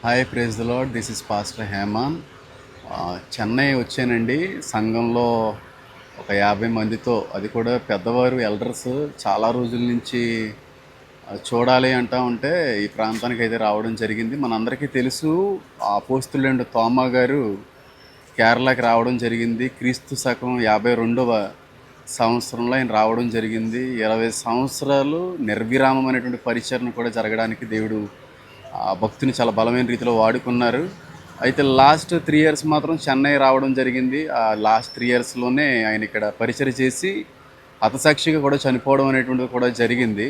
Hi praise the lord. This is pastor హేమాన్. చెన్నై వచ్చానండి. సంఘంలో ఒక 50 మందితో, అది కూడా పెద్దవారు ఎల్డర్స్ చాలా రోజుల నుంచి చూడాలి అంటా ఉంటే ఈ ప్రాంతానికి అయితే రావడం జరిగింది. మనందరికీ తెలుసు, అపోస్తలుడైన తోమా గారు కేరళకి రావడం జరిగింది. క్రీస్తు శకం 52వ సంవత్సరంలో ఆయన రావడం జరిగింది. 20 సంవత్సరాలు నిర్విరామమైనటువంటి పరిచరణ కూడా జరగడానికి దేవుడు భక్తుని చాలా బలమైన రీతిలో వాడుకున్నారు. అయితే లాస్ట్ 3 ఇయర్స్ మాత్రం చెన్నై రావడం జరిగింది. ఆ లాస్ట్ 3 ఇయర్స్లోనే ఆయన ఇక్కడ పరిచయం చేసి హతసాక్షిగా కూడా చనిపోవడం అనేటువంటిది కూడా జరిగింది.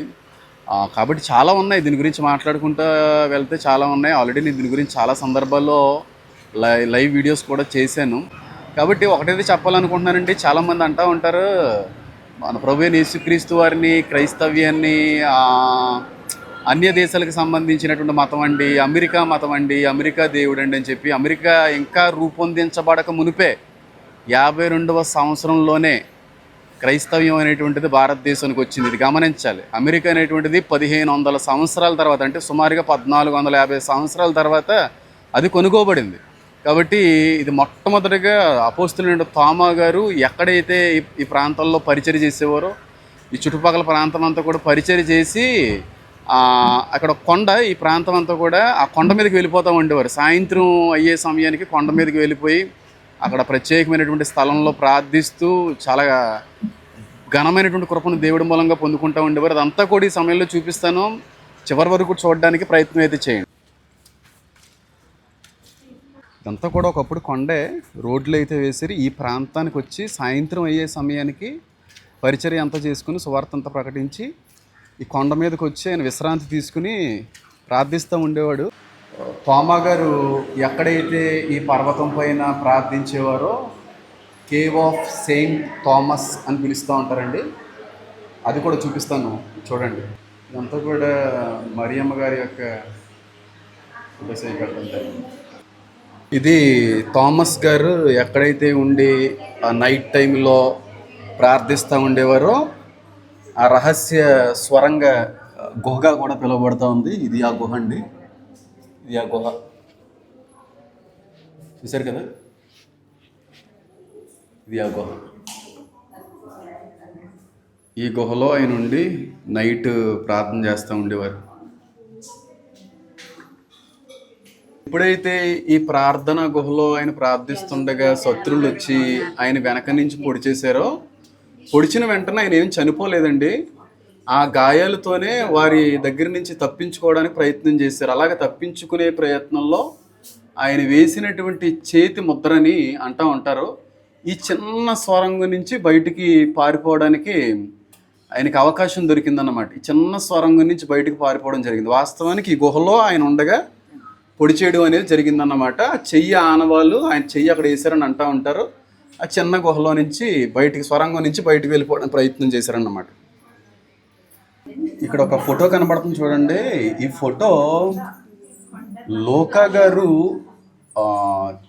కాబట్టి చాలా ఉన్నాయి, దీని గురించి మాట్లాడుకుంటూ వెళ్తే చాలా ఉన్నాయి. ఆల్రెడీ నేను దీని గురించి చాలా సందర్భాల్లో లైవ్ వీడియోస్ కూడా చేశాను. కాబట్టి ఒకటైతే చెప్పాలనుకుంటున్నానండి, చాలామంది అంటూ ఉంటారు మన ప్రభువైన యేసుక్రీస్తు వారిని, క్రైస్తవ్యాన్ని అన్య దేశాలకు సంబంధించినటువంటి మతం అండి, అమెరికా మతం అండి, అమెరికా దేవుడు అండి అని చెప్పి. అమెరికా ఇంకా రూపొందించబడక మునిపే 52వ సంవత్సరంలోనే క్రైస్తవ్యం అనేటువంటిది భారతదేశానికి వచ్చింది. ఇది గమనించాలి. అమెరికా అనేటువంటిది 1500 సంవత్సరాల తర్వాత, అంటే సుమారుగా 1450 సంవత్సరాల తర్వాత అది కొనుగోబడింది. కాబట్టి ఇది మొట్టమొదటిగా అపోస్తలుడైన తోమా గారు ఎక్కడైతే ఈ ప్రాంతాల్లో పరిచర్య చేసేవారో, ఈ చుట్టుపక్కల ప్రాంతం అంతా కూడా పరిచర్య చేసి అక్కడ కొండ, ఈ ప్రాంతం అంతా కూడా ఆ కొండ మీదకి వెళ్ళిపోతూ ఉండేవారు. సాయంత్రం అయ్యే సమయానికి కొండ మీదకి వెళ్ళిపోయి అక్కడ ప్రత్యేకమైనటువంటి స్థలంలో ప్రార్థిస్తూ చాలా ఘనమైనటువంటి కృపను దేవుడి మూలంగా పొందుకుంటూ ఉండేవారు. అదంతా కూడా ఈ సమయంలో చూపిస్తాను, చివరి వరకు చూడడానికి ప్రయత్నం అయితే చేయండి. ఇదంతా కూడా ఒకప్పుడు కొండే, రోడ్లు అయితే వేసారు. ఈ ప్రాంతానికి వచ్చి సాయంత్రం అయ్యే సమయానికి పరిచర్య అంతా చేసుకుని సువార్త అంతా ప్రకటించి ఈ కొండ మీదకి వచ్చి ఆయన విశ్రాంతి తీసుకుని ప్రార్థిస్తూ ఉండేవాడు. తోమా గారు ఎక్కడైతే ఈ పర్వతం పైన ప్రార్థించేవారో కేవ్ ఆఫ్ సెయింట్ థామస్ అని పిలుస్తూ ఉంటారండి. అది కూడా చూపిస్తాను, చూడండి. ఇదంతా కూడా మరియమ్మ గారి యొక్క ఇది థామస్ గారు ఎక్కడైతే ఉండి ఆ నైట్ టైంలో ప్రార్థిస్తూ ఉండేవారో ఆ రహస్య స్వరంగ గుహగా కూడా పిలువబడుతూ ఉంది. ఇది ఆ గుహ అండి, ఇది ఆ గుహ. చూశారు కదా, ఇది ఆ గుహ. ఈ గుహలో ఆయన ఉండి నైట్ ప్రార్థన చేస్తూ ఉండేవారు. ఎప్పుడైతే ఈ ప్రార్థన గుహలో ఆయన ప్రార్థిస్తుండగా శత్రువులు వచ్చి ఆయన వెనక నుంచి పొడి చేశారో, పొడిచిన వెంటనే ఆయన ఏం చనిపోలేదండి. ఆ గాయాలతోనే వారి దగ్గర నుంచి తప్పించుకోవడానికి ప్రయత్నం చేశారు. అలాగే తప్పించుకునే ప్రయత్నంలో ఆయన వేసినటువంటి చేతి ముద్రని అంటూ ఉంటారు. ఈ చిన్న స్వరంగం నుంచి బయటికి పారిపోవడానికి ఆయనకి అవకాశం దొరికిందన్నమాట. ఈ చిన్న స్వరంగం నుంచి బయటికి పారిపోవడం జరిగింది. వాస్తవానికి ఈ గుహలో ఆయన ఉండగా పొడి చేయడం అనేది జరిగిందన్నమాట. చెయ్యి ఆనవాళ్ళు ఆయన చెయ్యి అక్కడ వేసారని అంటూ ఉంటారు. ఆ చిన్న గుహలో నుంచి బయటికి, స్వరంగం నుంచి బయటికి వెళ్ళిపోవడానికి ప్రయత్నం చేశారన్నమాట. ఇక్కడ ఒక ఫోటో కనబడుతుంది చూడండి. ఈ ఫోటో లోకా గారు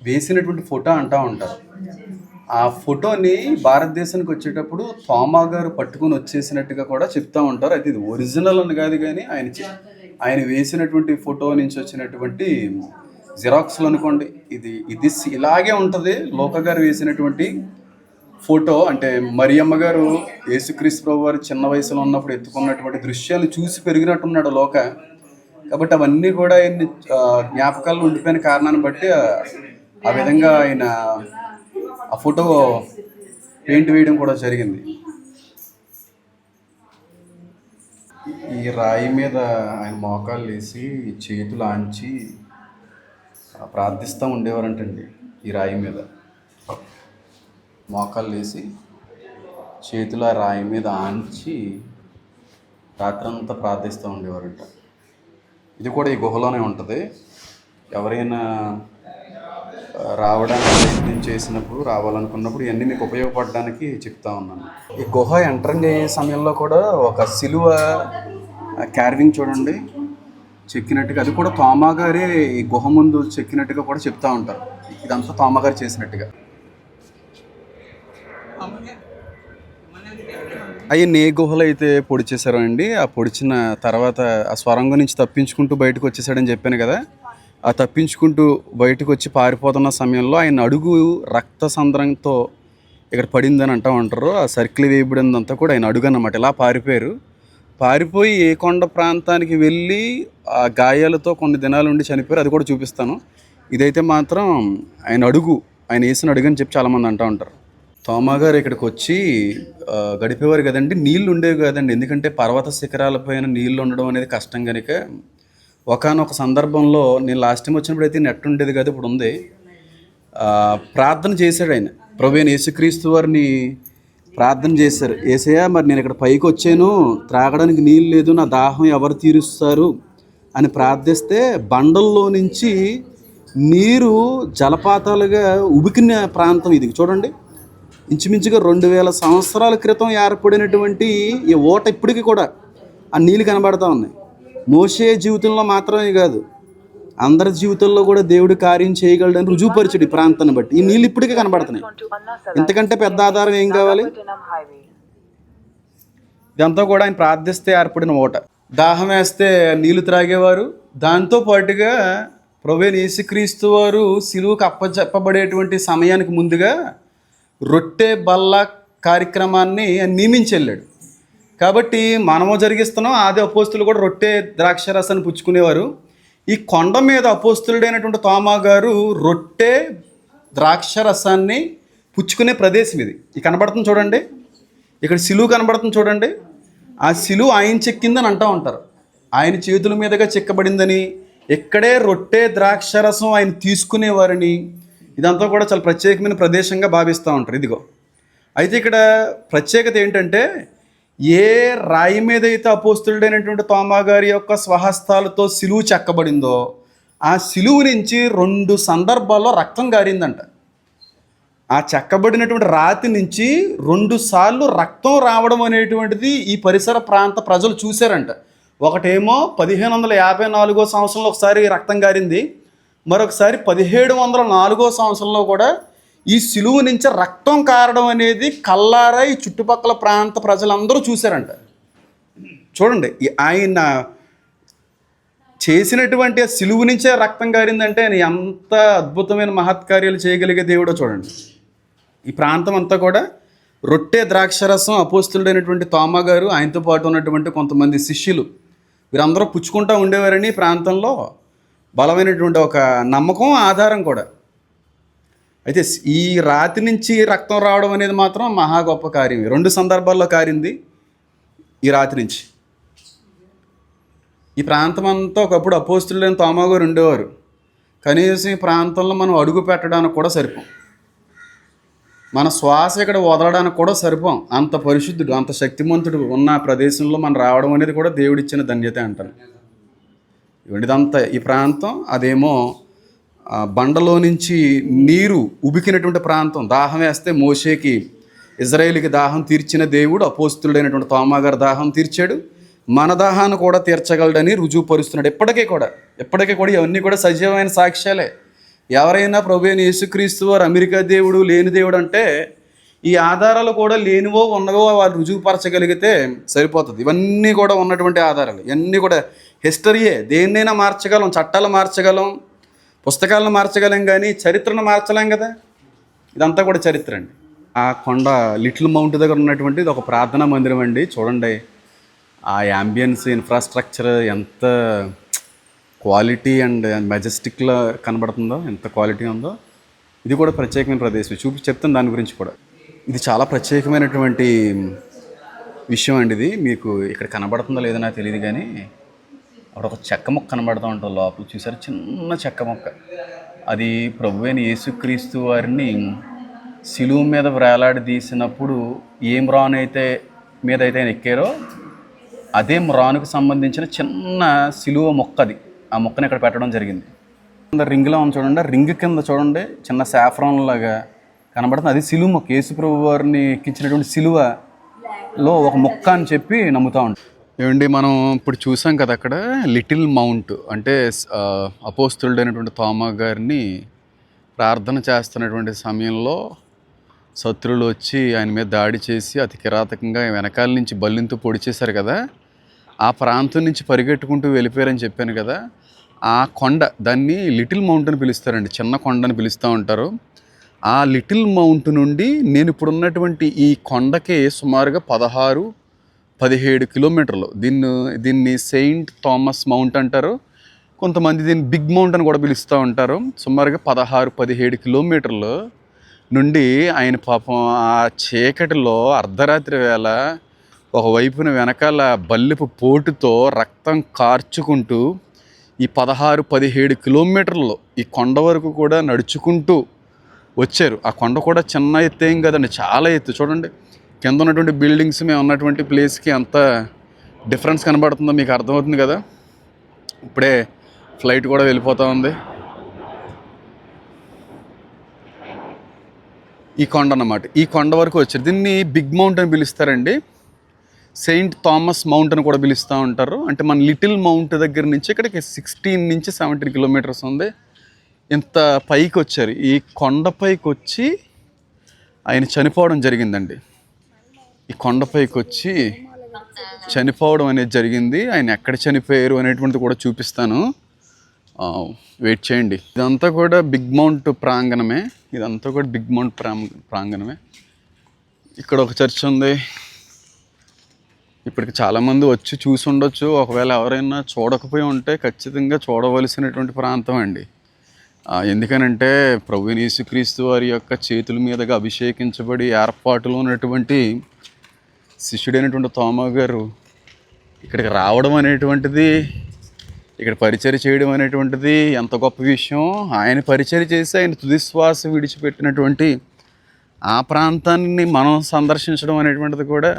వేసినటువంటి ఫోటో అంటూ ఉంటారు. ఆ ఫోటోని భారతదేశానికి వచ్చేటప్పుడు తోమా గారు పట్టుకొని వచ్చేసినట్టుగా కూడా చెప్తూ ఉంటారు. అయితే ఇది ఒరిజినల్ అని కాదు, కానీ ఆయన వేసినటువంటి ఫోటో నుంచి వచ్చినటువంటి జిరాక్స్లు అనుకోండి. ఇది ఇలాగే ఉంటుంది. లోక గారు వేసినటువంటి ఫోటో, అంటే మరియమ్మ గారు యేసుక్రీస్తు ప్రభు వారు చిన్న వయసులో ఉన్నప్పుడు ఎత్తుకున్నటువంటి దృశ్యాలు చూసి పెరిగినట్టున్నాడు లోక. కాబట్టి అవన్నీ కూడా ఆయన్ని జ్ఞాపకాల్లో ఉండిపోయిన కారణాన్ని బట్టి ఆ విధంగా ఆయన ఆ ఫోటో పెయింట్ వేయడం కూడా జరిగింది. ఈ రాయి మీద ఆయన మోకాళ్ళు వేసి చేతులు ఆంచి ప్రార్థిస్తూ ఉండేవారంటండి. ఈ రాయి మీద మోకాళ్ళు వేసి చేతులు ఆ రాయి మీద ఆంచి రాత్రంతా ప్రార్థిస్తూ ఉండేవారంట. ఇది కూడా ఈ గుహలోనే ఉంటుంది. ఎవరైనా రావడానికి ప్రయత్నం చేసినప్పుడు, రావాలనుకున్నప్పుడు ఇవన్నీ మీకు ఉపయోగపడడానికి చెప్తా ఉన్నాను. ఈ గుహ ఎంటరింగ్ అయ్యే సమయంలో కూడా ఒక సిలువ క్యార్వింగ్ చూడండి చెక్కినట్టుగా, అది కూడా తోమా గారే ఈ గుహ ముందు చెక్కినట్టుగా కూడా చెప్తూ ఉంటారు. ఇదంతా తోమా గారు చేసినట్టుగా. అవి నే గుహలు అయితే పొడి చేశారో అండి. ఆ పొడిచిన తర్వాత ఆ స్వరంగం నుంచి తప్పించుకుంటూ బయటకు వచ్చేసాడని చెప్పాను కదా. ఆ తప్పించుకుంటూ బయటకు వచ్చి పారిపోతున్న సమయంలో ఆయన అడుగు రక్త సంద్రంతో ఇక్కడ పడిందని అంటూ ఉంటారు. ఆ సర్కిల్ వేయబడిందంతా కూడా ఆయన అడుగు అన్నమాట. ఇలా పారిపోయారు. పారిపోయి ఏ కొండ ప్రాంతానికి వెళ్ళి ఆ గాయాలతో కొన్ని దినాలు ఉండి చనిపోయారు, అది కూడా చూపిస్తాను. ఇదైతే మాత్రం ఆయన అడుగు, ఆయన వేసిన అడుగు అని చెప్పి చాలామంది అంటూ ఉంటారు. తోమా గారు ఇక్కడికి వచ్చి గడిపేవారు కదండి. నీళ్ళు ఉండేవి కదండి, ఎందుకంటే పర్వత శిఖరాలపైన నీళ్ళు ఉండడం అనేది కష్టం కనుక ఒకానొక సందర్భంలో నేను లాస్ట్ టైం వచ్చినప్పుడు అయితే నెట్ ఉండేది కదా, ఇప్పుడు ఉంది. ప్రార్థన చేశాడు ఆయన, ప్రభువైన యేసుక్రీస్తు వారిని ప్రార్థన చేశారు. యేసయ్యా, మరి నేను ఇక్కడ పైకి వచ్చాను, త్రాగడానికి నీళ్ళు లేదు, నా దాహం ఎవరు తీరుస్తారు అని ప్రార్థిస్తే బండల్లో నుంచి నీరు జలపాతాలుగా ఉబికిన ప్రాంతం ఇది. చూడండి, ఇంచుమించుగా 2000 సంవత్సరాల క్రితం ఏర్పడినటువంటి ఈ ఓట ఇప్పటికీ కూడా ఆ నీళ్ళు కనబడతా ఉన్నాయి. మోషే జీవితంలో మాత్రమే కాదు, అందరి జీవితంలో కూడా దేవుడు కార్యం చేయగలడని రుజువుపరిచాడు ఈ ప్రాంతాన్ని బట్టి. ఈ నీళ్ళు ఇప్పటికీ కనబడుతున్నాయి. ఇంతకంటే పెద్ద ఆధారం ఏం కావాలి? ఇదంతా కూడా ఆయన ప్రార్థిస్తే ఏర్పడిన ఓట. దాహం వేస్తే నీళ్లు త్రాగేవారు. దాంతో పాటుగా ప్రభువైన యేసుక్రీస్తు వారు సిలువకు అప్పచెప్పబడేటువంటి సమయానికి ముందుగా రొట్టె బల్ల కార్యక్రమాన్ని నియమించి వెళ్ళాడు. కాబట్టి మనము జరిగిస్తున్నాం. ఆది అపోస్తులు కూడా రొట్టె ద్రాక్షరసాన్ని పుచ్చుకునేవారు. ఈ కొండ మీద అపోస్తులుడైనటువంటి తోమా గారు రొట్టె ద్రాక్షరసాన్ని పుచ్చుకునే ప్రదేశం ఇది. కనబడుతుంది చూడండి, ఇక్కడ సిలువ కనబడుతుంది చూడండి. ఆ సిలువ ఆయన చెక్కిందని అంటూ ఉంటారు. ఆయన చేతుల మీదుగా చెక్కబడిందని, ఇక్కడే రొట్టె ద్రాక్షరసం ఆయన తీసుకునేవారని, ఇదంతా కూడా చాలా ప్రత్యేకమైన ప్రదేశంగా భావిస్తూ ఉంటారు. ఇదిగో అయితే ఇక్కడ ప్రత్యేకత ఏంటంటే, ఏ రాయి మీద అయితే అపోస్తులుడైనటువంటి తోమా గారి యొక్క స్వహస్తాలతో సిలువు చెక్కబడిందో ఆ సిలువు నుంచి 2 సందర్భాల్లో రక్తం గారిందంట. ఆ చెక్కబడినటువంటి రాతి నుంచి 2 సార్లు రక్తం రావడం అనేటువంటిది ఈ పరిసర ప్రాంత ప్రజలు చూశారంట. ఒకటేమో 1554 సంవత్సరంలో ఒకసారి రక్తం గారింది, మరొకసారి 1704 సంవత్సరంలో కూడా ఈ సిలువ నుంచి రక్తం కారడం అనేది కల్లారా ఈ చుట్టుపక్కల ప్రాంత ప్రజలందరూ చూశారంట. చూడండి, ఆయన చేసినటువంటి ఆ సిలువ నుంచే రక్తం కారిందంటే ఆయన ఎంత అద్భుతమైన మహత్కార్యాలు చేయగలిగే దేవుడో చూడండి. ఈ ప్రాంతం అంతా కూడా రొట్టె ద్రాక్షరసం అపోస్తులుడైనటువంటి తోమా గారు, ఆయనతో పాటు ఉన్నటువంటి కొంతమంది శిష్యులు, వీరందరూ పుచ్చుకుంటూ ఉండేవారని ప్రాంతంలో బలమైనటువంటి ఒక నమ్మకం, ఆధారం కూడా. అయితే ఈ రాతి నుంచి రక్తం రావడం అనేది మాత్రం మహా గొప్ప కార్యం. 2 సందర్భాల్లో కారింది ఈ రాతి నుంచి. ఈ ప్రాంతం అంతా ఒకప్పుడు అపోస్తులుడైన తోమా గారు ఉండేవారు. కనీసం ఈ ప్రాంతంలో మనం అడుగు పెట్టడానికి కూడా సరిపోం, మన శ్వాస ఇక్కడ వదలడానికి కూడా సరిపోం. అంత పరిశుద్ధుడు, అంత శక్తిమంతుడు ఉన్న ప్రదేశంలో మనం రావడం అనేది కూడా దేవుడిచ్చిన ధన్యత అంటారు. ఇదంతా ఈ ప్రాంతం, అదేమో బండలో నుంచి నీరు ఉబికినటువంటి ప్రాంతం. దాహం వేస్తే మోషేకి, ఇజ్రాయేలుకి దాహం తీర్చిన దేవుడు అపోస్తులుడైనటువంటి తోమా గారు దాహం తీర్చాడు. మన దాహాన్ని కూడా తీర్చగలడని రుజువుపరుస్తున్నాడు. ఇప్పటికీ కూడా ఇవన్నీ కూడా సజీవమైన సాక్ష్యాలే. ఎవరైనా ప్రభువైన యేసుక్రీస్తు వారు అమెరికా దేవుడు, లేని దేవుడు అంటే ఈ ఆధారాలు కూడా లేనివో ఉన్నవో వాళ్ళు రుజువుపరచగలిగితే సరిపోతుంది. ఇవన్నీ కూడా ఉన్నటువంటి ఆధారాలు, ఇవన్నీ కూడా హిస్టరీయే. దేన్నైనా మార్చగలం, చట్టాలు మార్చగలం, పుస్తకాలను మార్చగలం, కానీ చరిత్రను మార్చలేం కదా. ఇదంతా కూడా చరిత్ర అండి. ఆ కొండ లిటిల్ మౌంట్ దగ్గర ఉన్నటువంటిది ఒక ప్రార్థనా మందిరం అండి. చూడండి, ఆ యాంబియన్స్, ఇన్ఫ్రాస్ట్రక్చర్ ఎంత క్వాలిటీ అండ్ మెజెస్టిక్లో కనబడుతుందో, ఎంత క్వాలిటీ ఉందో. ఇది కూడా ప్రత్యేకమైన ప్రదేశం. చెప్తాను దాని గురించి కూడా. ఇది చాలా ప్రత్యేకమైనటువంటి విషయం అండి. ఇది మీకు ఇక్కడ కనబడుతుందో లేదో నాకు తెలియదు, కానీ అక్కడ ఒక చెక్క మొక్క కనబడుతూ ఉంటుంది లోపల. చూసారు, చిన్న చెక్క మొక్క. అది ప్రభువైన యేసుక్రీస్తు వారిని సిలువ మీద వేలాడదీసినప్పుడు ఏ మ్రాను మీద అయితే ఆయన ఎక్కారో అదే మ్రానుకు సంబంధించిన చిన్న సిలువ మొక్క అది. ఆ మొక్కని ఇక్కడ పెట్టడం జరిగింది. రింగ్లో ఉంది చూడండి, రింగ్ కింద చూడండి చిన్న సాఫ్రాన్ లాగా కనబడుతుంది. అది సిలువ మొక్క. యేసు ప్రభు వారిని ఎక్కించినటువంటి సిలువలో ఒక మొక్క అని చెప్పి నమ్ముతూ ఉంటాం. ఏమండి, మనం ఇప్పుడు చూసాం కదా అక్కడ లిటిల్ మౌంట్ అంటే అపోస్తులుడైనటువంటి తోమా గారిని ప్రార్థన చేస్తున్నటువంటి సమయంలో శత్రువులు వచ్చి ఆయన మీద దాడి చేసి అతి కిరాతకంగా వెనకాల నుంచి బల్లింతో పొడి చేశారు కదా. ఆ ప్రాంతం నుంచి పరిగెట్టుకుంటూ వెళ్ళిపోయారని చెప్పాను కదా. ఆ కొండ దాన్ని లిటిల్ మౌంట్ అని పిలుస్తారండి, చిన్న కొండ అని పిలుస్తూ ఉంటారు. ఆ లిటిల్ మౌంట్ నుండి నేను ఇప్పుడు ఉన్నటువంటి ఈ కొండకి సుమారుగా 16-17 కిలోమీటర్లు. దీన్ని సెయింట్ థామస్ మౌంట్ అంటారు, కొంతమంది దీన్ని బిగ్ మౌంట్ అని కూడా పిలుస్తూ ఉంటారు. సుమారుగా 16-17 కిలోమీటర్లు నుండి ఆయన పాపం ఆ చీకటిలో అర్ధరాత్రి వేళ ఒకవైపున వెనకాల బల్లెపు పోటుతో రక్తం కార్చుకుంటూ ఈ 16-17 కిలోమీటర్లు ఈ కొండ వరకు కూడా నడుచుకుంటూ వచ్చారు. ఆ కొండ కూడా చిన్న ఎత్తు ఏం కదండి, చాలా ఎత్తు. చూడండి కింద ఉన్నటువంటి బిల్డింగ్స్ మేము ఉన్నటువంటి ప్లేస్కి అంత డిఫరెన్స్ కనబడుతుందో మీకు అర్థమవుతుంది కదా. ఇప్పుడే ఫ్లైట్ కూడా వెళ్ళిపోతూ ఉంది. ఈ కొండ అన్నమాట, ఈ కొండ వరకు వచ్చారు. దీన్ని బిగ్ మౌంట్ అని పిలుస్తారండి, సెయింట్ థామస్ మౌంట్ అని కూడా పిలుస్తూ ఉంటారు. అంటే మన లిటిల్ మౌంట్ దగ్గర నుంచి ఇక్కడికి 16-17 కిలోమీటర్స్ ఉంది. ఇంత పైకి వచ్చారు. ఈ కొండపైకి వచ్చి ఆయన చనిపోవడం జరిగిందండి. ఈ కొండపైకి వచ్చి చనిపోవడం అనేది జరిగింది. ఆయన ఎక్కడ చనిపోయారు అనేటువంటిది కూడా చూపిస్తాను, వెయిట్ చేయండి. ఇదంతా కూడా బిగ్ మౌంట్ ప్రాంగణమే, ఇదంతా కూడా బిగ్ మౌంట్ ప్రాంగణమే. ఇక్కడ ఒక చర్చ్ ఉంది. ఇప్పటికి చాలామంది వచ్చి చూసి ఉండొచ్చు. ఒకవేళ ఎవరైనా చూడకపోయి ఉంటే ఖచ్చితంగా చూడవలసినటువంటి ప్రాంతం అండి. ఎందుకనంటే ప్రభువైన యేసుక్రీస్తు వారి యొక్క చేతుల మీదుగా అభిషేకించబడి ఏర్పాటులో ఉన్నటువంటి శిష్యుడైనటువంటి తోమా గారు ఇక్కడికి రావడం అనేటువంటిది, ఇక్కడ పరిచర్య చేయడం అనేటువంటిది ఎంత గొప్ప విషయం. ఆయన పరిచర్య చేసి ఆయన తుదిశ్వాస విడిచిపెట్టినటువంటి ఆ ప్రాంతాన్ని మనం సందర్శించడం అనేటువంటిది కూడా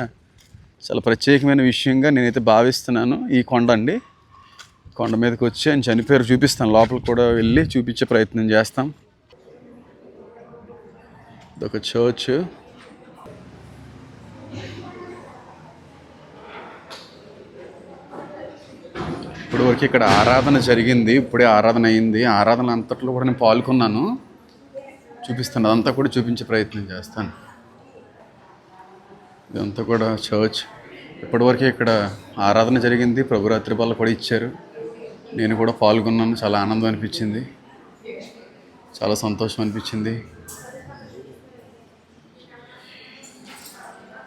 చాలా ప్రత్యేకమైన విషయంగా నేనైతే భావిస్తున్నాను. ఈ కొండ అండి, కొండ మీదకి వచ్చి ఆయన చనిపోయారు చూపిస్తాను. లోపలికి కూడా వెళ్ళి చూపించే ప్రయత్నం చేస్తాం. ఇదొక చర్చ్. ఇప్పుడు వరకు ఇక్కడ ఆరాధన జరిగింది, ఇప్పుడే ఆరాధన అయింది. ఆరాధన అంతట్లో కూడా నేను పాల్గొన్నాను, చూపిస్తాను. అదంతా కూడా చూపించే ప్రయత్నం చేస్తాను. ఇదంతా కూడా చర్చ్. ఇప్పటివరకు ఇక్కడ ఆరాధన జరిగింది, ప్రభురాత్రి బల్ల కూడా ఇచ్చారు. నేను కూడా పాల్గొన్నాను. చాలా ఆనందం అనిపించింది, చాలా సంతోషం అనిపించింది.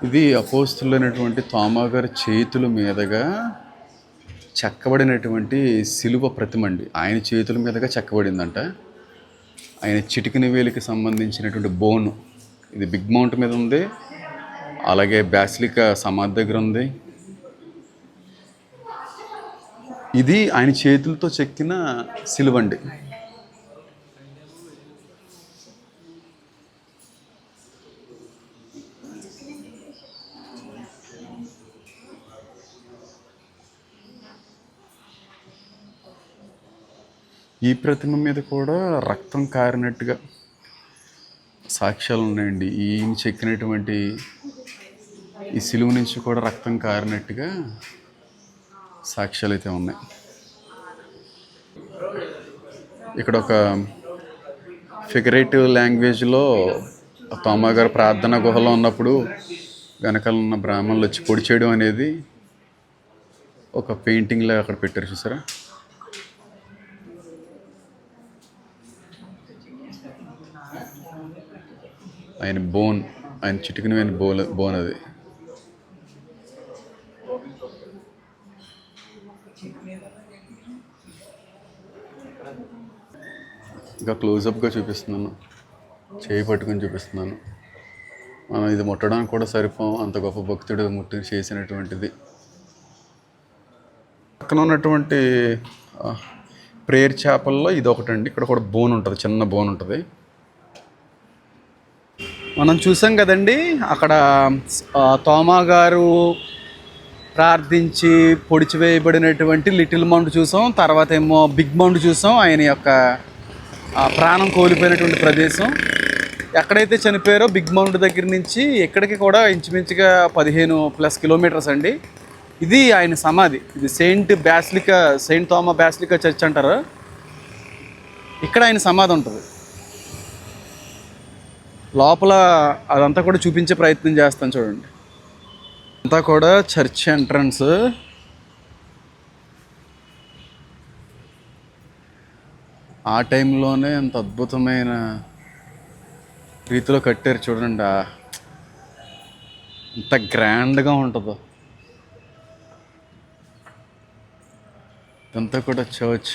ఇది అపోస్తులైనటువంటి తోమా గారి చేతుల మీదుగా చెక్కబడినటువంటి శిలువ ప్రతిమ అండి. ఆయన చేతుల మీదుగా చెక్కబడిందంట. ఆయన చిటికిన వేలికి సంబంధించినటువంటి బోను ఇది బిగ్ మౌంట్ మీద ఉంది. అలాగే బాసిలికా సమాధి దగ్గర ఉంది. ఇది ఆయన చేతులతో చెక్కిన శిలువండి. ఈ ప్రతిమ మీద కూడా రక్తం కారినట్టుగా సాక్ష్యాలు ఉన్నాయండి. ఈయన చెక్కినటువంటి ఈ శిలువ నుంచి కూడా రక్తం కారినట్టుగా సాక్ష్యాలు అయితే ఉన్నాయి. ఇక్కడ ఒక ఫిగరేటివ్ లాంగ్వేజ్లో తోమా గారు ప్రార్థన గుహలో ఉన్నప్పుడు వెనకాల ఉన్న బ్రాహ్మణులు వచ్చి పొడి చేయడం అనేది ఒక పెయింటింగ్లో అక్కడ పెట్టారు, చూసారా. ఆయన బోన్, ఆయన చిటికిన బోన్ అది. ఇంకా క్లోజప్గా చూపిస్తున్నాను, చేయి పట్టుకొని చూపిస్తున్నాను. మనం ఇది ముట్టడానికి కూడా సరిపోం, అంత గొప్ప భక్తుడు ముట్టి చేసినటువంటిది. పక్కన ఉన్నటువంటి ప్రేయర్ చేపల్లో ఇది ఒకటండి. ఇక్కడ కూడా బోన్ ఉంటుంది, చిన్న బోన్ ఉంటుంది. మనం చూసాం కదండి అక్కడ తోమా గారు ప్రార్థించి పొడిచివేయబడినటువంటి లిటిల్ మౌంట్ చూసాం. తర్వాత ఏమో బిగ్ మౌంట్ చూసాం, ఆయన యొక్క ప్రాణం కోల్పోయినటువంటి ప్రదేశం. ఎక్కడైతే చనిపోయారో బిగ్ మౌంట్ దగ్గర నుంచి ఇక్కడికి కూడా ఇంచుమించుగా 15+ కిలోమీటర్స్ అండి. ఇది ఆయన సమాధి. ఇది సెయింట్ థామా బాసిలికా చర్చ్ అంటారు. ఇక్కడ ఆయన సమాధి ఉంటుంది. లోపల అదంతా కూడా చూపించే ప్రయత్నం చేస్తాను, చూడండి. అంతా కూడా చర్చ్ ఎంట్రన్స్. ఆ టైంలోనే ఎంత అద్భుతమైన రీతిలో కట్టారు చూడండి. ఎంత గ్రాండ్గా ఉంటుందో ఇదంతా కూడా చర్చ్.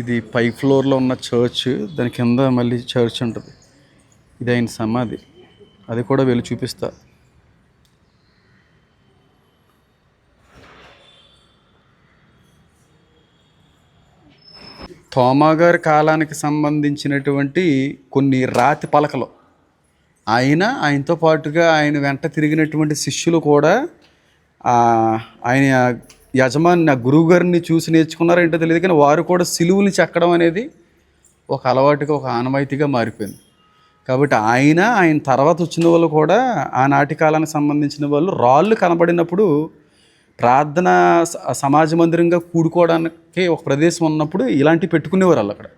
ఇది పై ఫ్లోర్లో ఉన్న చర్చ్, దాని కింద మళ్ళీ చర్చ్ ఉంటుంది. ఇది ఆయన సమాధి, అది కూడా వెళ్ళి చూపిస్తా. తోమా గారి కాలానికి సంబంధించినటువంటి కొన్ని రాతి పలకలు, ఆయనతో పాటుగా ఆయన వెంట తిరిగినటువంటి శిష్యులు కూడా ఆయన యజమాని గురువు గారిని చూసి నేర్చుకున్నారో ఏంటో తెలియదు, కానీ వారు కూడా సిలువుని చెక్కడం అనేది ఒక అలవాటుగా, ఒక ఆనవాయితీగా మారిపోయింది. కాబట్టి ఆయన తర్వాత వచ్చిన వాళ్ళు కూడా ఆనాటి కాలానికి సంబంధించిన వాళ్ళు రాళ్ళు కనబడినప్పుడు ప్రార్థన సమాజ మందిరంగా కూడుకోవడానికి ఒక ప్రదేశం ఉన్నప్పుడు ఇలాంటివి పెట్టుకునేవారు వాళ్ళు అక్కడ.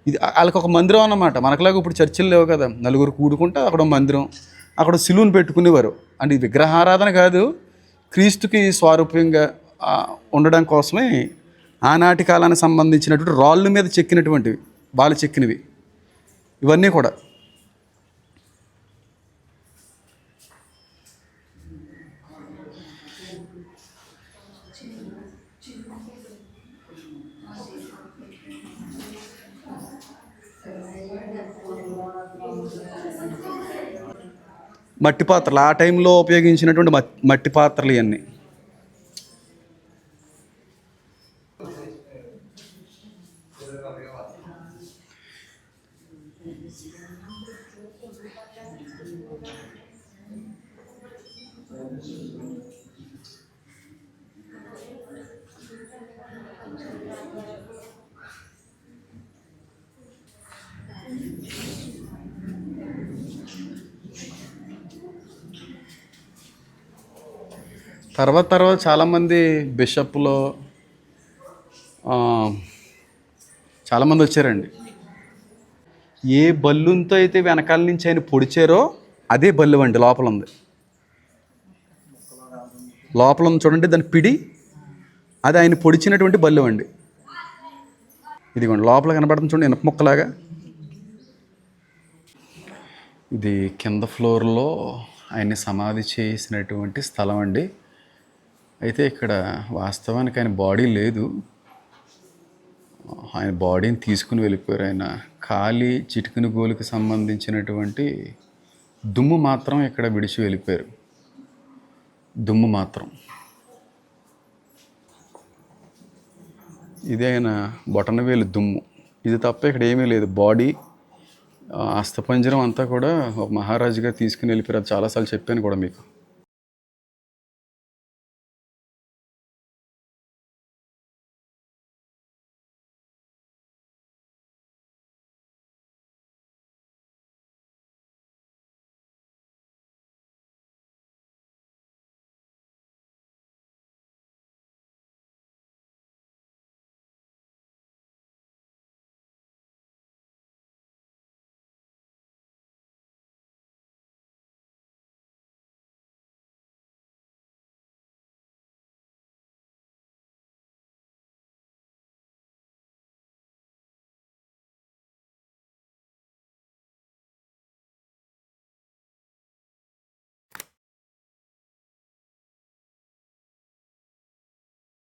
ఇది వాళ్ళకి ఒక మందిరం అన్నమాట. మనకులాగా ఇప్పుడు చర్చిలు లేవు కదా, నలుగురు కూడుకుంటే అక్కడ మందిరం, అక్కడ సిలువును పెట్టుకునేవారు. అంటే ఇది విగ్రహారాధన కాదు, క్రీస్తుకి స్వారూప్యంగా ఉండడం కోసమే ఆనాటి కాలానికి సంబంధించినటువంటి రాళ్ళు మీద చెక్కినటువంటివి, వాళ్ళు చెక్కినవి ఇవన్నీ కూడా. మట్టి పాత్రలు, ఆ టైంలో ఉపయోగించినటువంటి మట్టి పాత్రలు ఇవన్నీ. తర్వాత చాలామంది బిషప్లో చాలామంది వచ్చారండి. ఏ బల్లుంతో అయితే వెనకాల నుంచి ఆయన పొడిచారో అదే బల్లు అండి లోపల ఉంది. లోపల ఉంది చూడండి, దాని పిడి, అది ఆయన పొడిచినటువంటి బల్లు అండి. ఇదిగోండి లోపల కనబడుతుంది చూడండి, ఇనప ముక్కలాగా. ఇది కింద ఫ్లోర్లో ఆయన్ని సమాధి చేసినటువంటి స్థలం అండి. అయితే ఇక్కడ వాస్తవానికి ఆయన బాడీ లేదు, ఆయన బాడీని తీసుకుని వెళ్ళిపోయారు. ఆయన ఖాళీ చిటికిన గోలుకి సంబంధించినటువంటి దుమ్ము మాత్రం ఇక్కడ విడిచి వెళ్ళిపోయారు, దుమ్ము మాత్రం. ఇది ఆయన బొటనవేలు దుమ్ము, ఇది తప్ప ఇక్కడ ఏమీ లేదు. బాడీ అస్థిపంజరం అంతా కూడా ఒక మహారాజుగా తీసుకుని వెళ్ళిపోయారు. చాలాసార్లు చెప్పాను కూడా మీకు.